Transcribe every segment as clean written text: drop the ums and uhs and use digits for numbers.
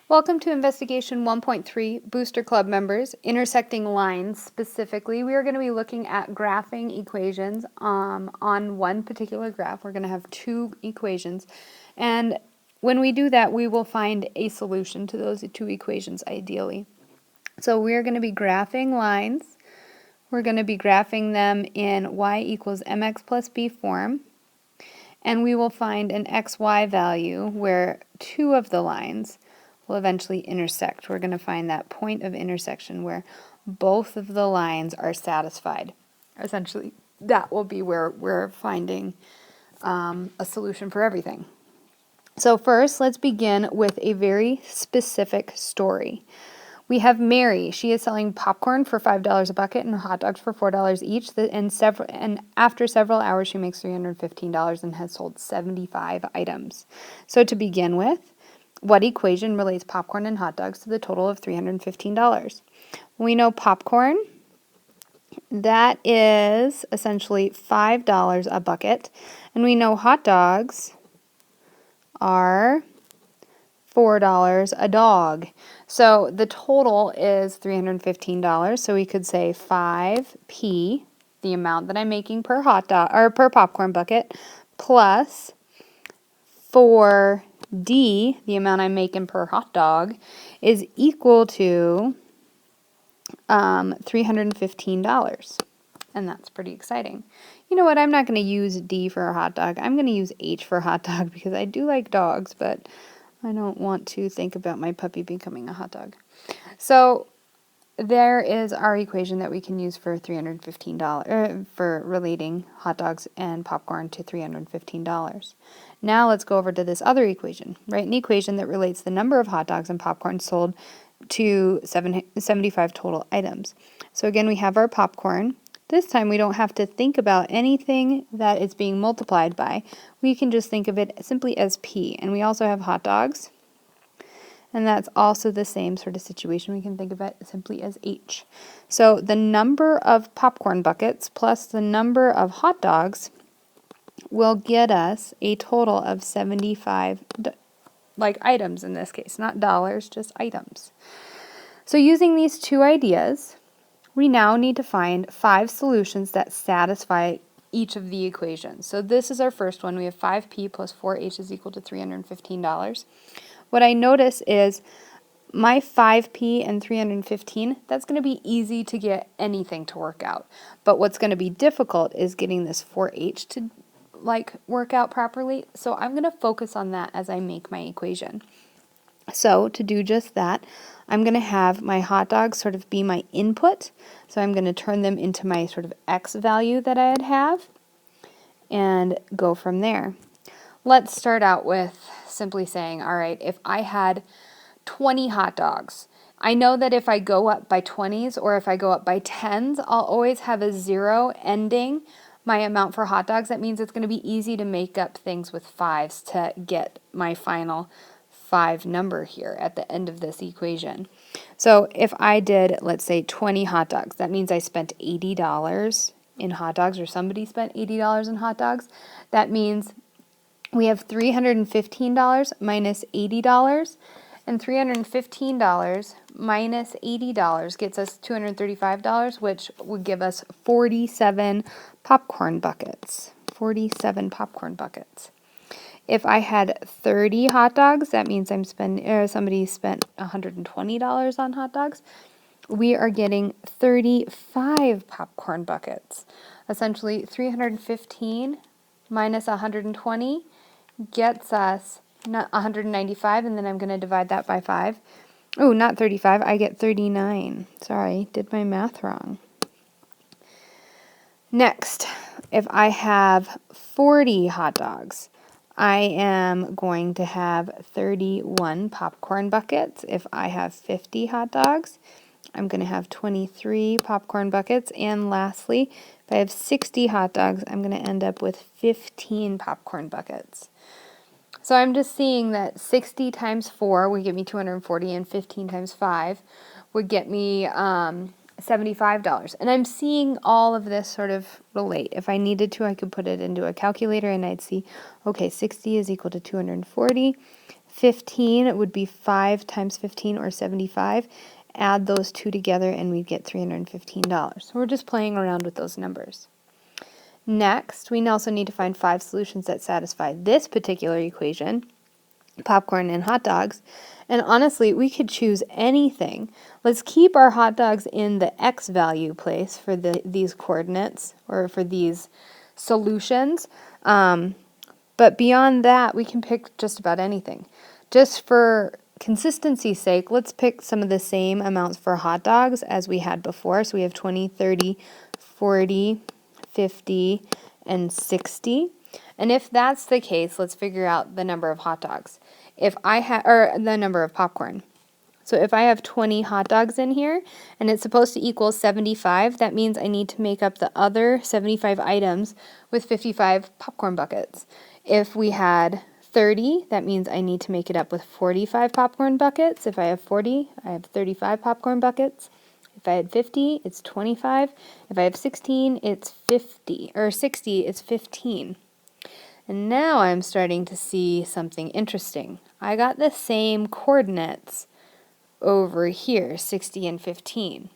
Welcome to Investigation 1.3, Booster Club members, intersecting lines specifically. We are going to be looking at graphing equations on one particular graph. We're going to have two equations, and when we do that, we will find a solution to those two equations ideally. So we're going to be graphing lines. We're going to be graphing them in y equals mx plus b form, and we will find an xy value where two of the lines will eventually intersect. We're going to find that point of intersection where both of the lines are satisfied. Essentially, that will be where we're finding a solution for everything. So first, let's begin with a very specific story. We have Mary. She is selling popcorn for $5 a bucket and hot dogs for $4 each. And after several hours, she makes $315 and has sold 75 items. So to begin with, what equation relates popcorn and hot dogs to the total of $315? We know popcorn, that is essentially $5 a bucket. And we know hot dogs are $4 a dog. So the total is $315. So we could say 5p, the amount that I'm making per hot dog or per popcorn bucket, plus 4d, the amount I'm making per hot dog, is equal to $315. And that's pretty exciting. You know what? I'm not going to use D for a hot dog. I'm going to use H for hot dog because I do like dogs, but I don't want to think about my puppy becoming a hot dog. So there is our equation that we can use for $315 for relating hot dogs and popcorn to $315. Now let's go over to this other equation, right? An equation that relates the number of hot dogs and popcorn sold to 75 total items. So again, we have our popcorn. This time we don't have to think about anything that it's being multiplied by. We can just think of it simply as P. And we also have hot dogs. And that's also the same sort of situation. We can think of it simply as H. So the number of popcorn buckets plus the number of hot dogs will get us a total of 75 items in this case. Not dollars, just items. So using these two ideas, we now need to find 5 solutions that satisfy each of the equations. So this is our first one. We have 5p plus 4h is equal to $315. What I notice is my 5p and 315, that's going to be easy to get anything to work out. But what's going to be difficult is getting this 4h to work out properly. So I'm going to focus on that as I make my equation. So to do just that, I'm going to have my hot dogs sort of be my input. So I'm going to turn them into my sort of x value that I'd have and go from there. Let's start out with simply saying, all right, if I had 20 hot dogs, I know that if I go up by 20s or if I go up by 10s, I'll always have a 0 ending my amount for hot dogs. That means it's going to be easy to make up things with 5s to get my final 5 number here at the end of this equation. So if I did, let's say, 20 hot dogs, that means I spent $80 in hot dogs, or somebody spent $80 in hot dogs. That means we have $315 minus $80, and $315 minus $80 gets us $235, which would give us 47 popcorn buckets. 47 popcorn buckets. If I had 30 hot dogs, that means somebody spent $120 on hot dogs. We are getting 35 popcorn buckets. Essentially, 315 minus 120 gets us 195, and then I'm going to divide that by 5. Oh, not 35. I get 39. Sorry, did my math wrong. Next, if I have 40 hot dogs, I am going to have 31 popcorn buckets. If I have 50 hot dogs, I'm going to have 23 popcorn buckets. And lastly, if I have 60 hot dogs, I'm going to end up with 15 popcorn buckets. So I'm just seeing that 60 times 4 would get me 240, and 15 times 5 would get me $75. And I'm seeing all of this sort of relate. If I needed to, I could put it into a calculator and I'd see, okay, 60 is equal to 240, 15 would be 5 times 15 or 75. Add those two together and we'd get $315. So we're just playing around with those numbers. Next, we also need to find 5 solutions that satisfy this particular equation, popcorn and hot dogs. And honestly, we could choose anything. Let's keep our hot dogs in the x value place for these coordinates or for these solutions. But beyond that, we can pick just about anything. Just for consistency's sake, let's pick some of the same amounts for hot dogs as we had before. So we have 20, 30, 40, 50, and 60. And if that's the case, let's figure out the number of hot dogs. Or the number of popcorn. So if I have 20 hot dogs in here and it's supposed to equal 75, that means I need to make up the other 75 items with 55 popcorn buckets. If we had 30, that means I need to make it up with 45 popcorn buckets. If I have 40, I have 35 popcorn buckets. If I had 50, it's 25. If I have 16, it's 50. Or 60, it's 15. And now I'm starting to see something interesting. I got the same coordinates over here, 60 and 15.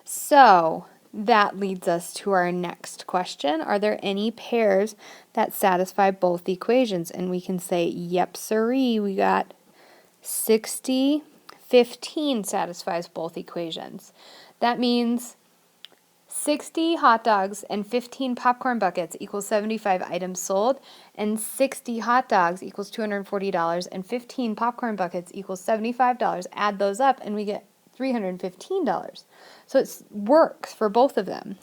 So that leads us to our next question. Are there any pairs that satisfy both equations? And we can say, yep, sirree, we got 60, 15 satisfies both equations. That means 60 hot dogs and 15 popcorn buckets equals 75 items sold, and 60 hot dogs equals $240, and 15 popcorn buckets equals $75. Add those up and we get $315. So it works for both of them.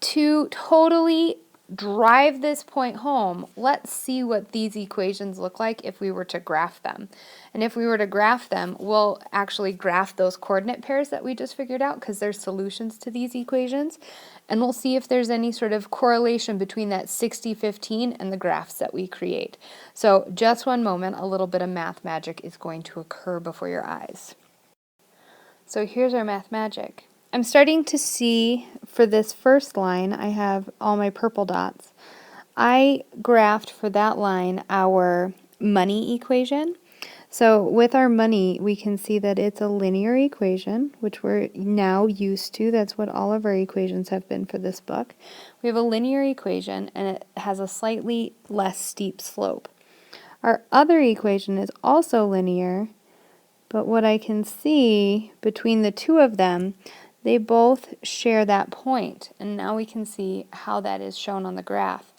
To totally drive this point home, let's see what these equations look like if we were to graph them. And if we were to graph them, we'll actually graph those coordinate pairs that we just figured out because they're solutions to these equations. And we'll see if there's any sort of correlation between that 60-15 and the graphs that we create. So just one moment, a little bit of math magic is going to occur before your eyes. So here's our math magic. I'm starting to see for this first line, I have all my purple dots. I graphed for that line our money equation. So with our money, we can see that it's a linear equation, which we're now used to. That's what all of our equations have been for this book. We have a linear equation, and it has a slightly less steep slope. Our other equation is also linear, but what I can see between the two of them, they both share that point, and now we can see how that is shown on the graph.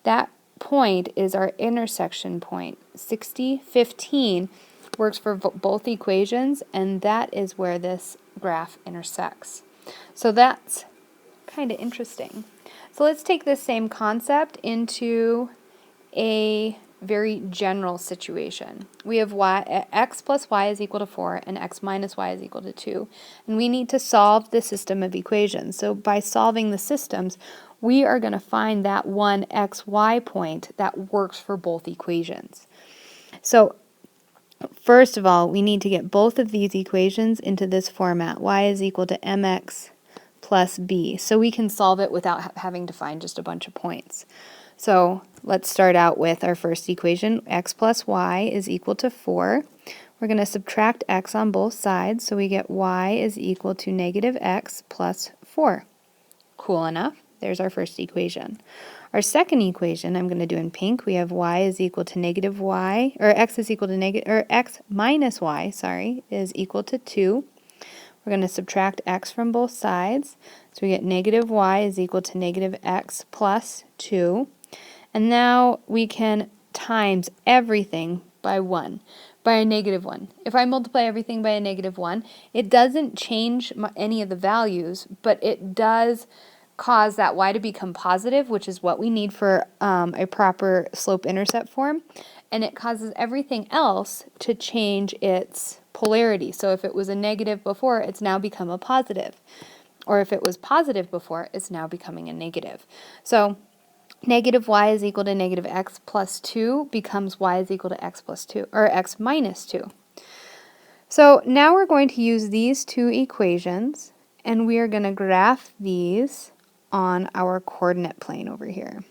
That point is our intersection point. 60-15 works for both equations, and that is where this graph intersects. So that's kind of interesting. So let's take this same concept into a very general situation. We have x plus y is equal to 4 and x minus y is equal to 2. And we need to solve the system of equations. So by solving the systems, we are going to find that one xy point that works for both equations. So first of all, we need to get both of these equations into this format. Y is equal to mx plus b. So we can solve it without having to find just a bunch of points. So let's start out with our first equation. X plus y is equal to 4. We're going to subtract x on both sides, so we get y is equal to negative x plus 4. Cool enough. There's our first equation. Our second equation, I'm going to do in pink. We have y is equal to negative y, or x is equal to negative, or x minus y, sorry, is equal to 2. We're going to subtract x from both sides, so we get negative y is equal to negative x plus 2. And now we can times everything by 1, by a negative 1. If I multiply everything by a negative 1, it doesn't change any of the values, but it does cause that y to become positive, which is what we need for a proper slope-intercept form, and it causes everything else to change its polarity. So if it was a negative before, it's now become a positive. Or if it was positive before, it's now becoming a negative. So negative y is equal to negative x plus 2 becomes y is equal to x plus 2, or x minus 2. So now we're going to use these two equations, and we are going to graph these on our coordinate plane over here.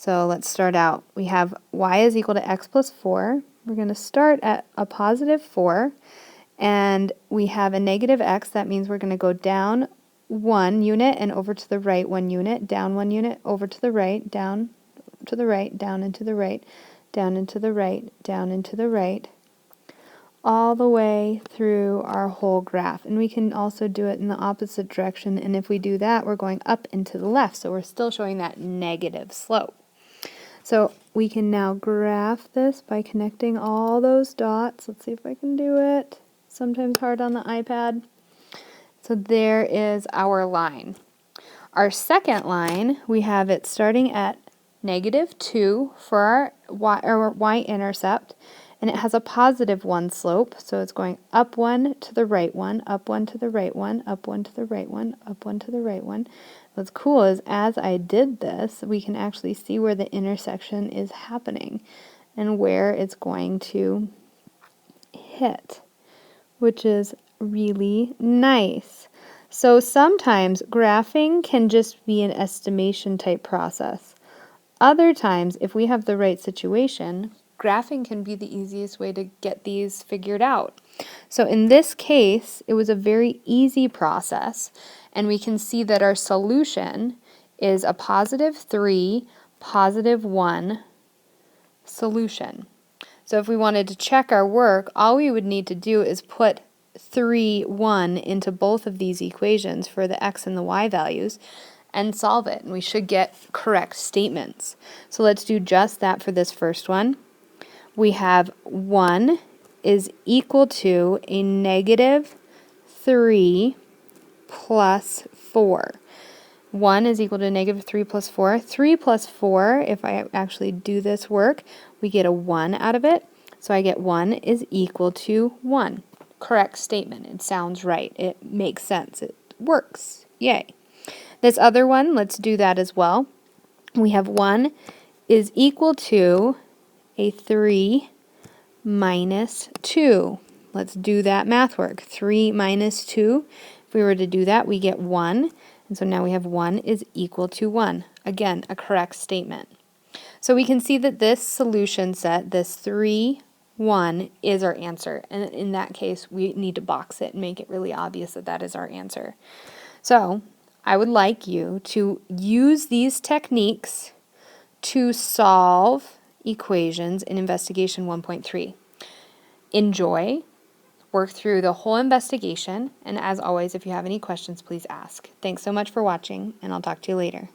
So let's start out. We have y is equal to x plus 4. We're going to start at a positive 4, and we have a negative x. That means we're going to go down 1 unit and over to the right 1 unit, down 1 unit, over to the right, down to the right, down and to the right, down and to the right, down and to the right, all the way through our whole graph. And we can also do it in the opposite direction, and if we do that, we're going up and to the left, so we're still showing that negative slope. So we can now graph this by connecting all those dots. Let's see if I can do it. Sometimes hard on the iPad. So there is our line. Our second line, we have it starting at -2 for our y-intercept, and it has a positive 1 slope, so it's going up 1 to the right 1, up 1 to the right 1, up 1 to the right 1, up 1 to the right 1. What's cool is as I did this, we can actually see where the intersection is happening and where it's going to hit, which is really nice. So sometimes graphing can just be an estimation type process. Other times, if we have the right situation, graphing can be the easiest way to get these figured out. So in this case, it was a very easy process, and we can see that our solution is a +3, +1 solution. So if we wanted to check our work, all we would need to do is put 3, 1 into both of these equations for the x and the y values and solve it, and we should get correct statements. So let's do just that for this first one. We have 1 is equal to a -3 plus 4. 1 is equal to -3 plus 4. 3 plus 4, if I actually do this work, we get a 1 out of it. So I get 1 is equal to 1. Correct statement. It sounds right. It makes sense. It works. Yay. This other one, let's do that as well. We have 1 is equal to a 3 minus 2. Let's do that math work. 3 minus 2. If we were to do that, we get 1. And so now we have 1 is equal to 1. Again, a correct statement. So we can see that this solution set, this 3, 1, is our answer. And in that case, we need to box it and make it really obvious that that is our answer. So I would like you to use these techniques to solve equations in Investigation 1.3. Enjoy, work through the whole investigation, and as always, if you have any questions, please ask. Thanks so much for watching, and I'll talk to you later.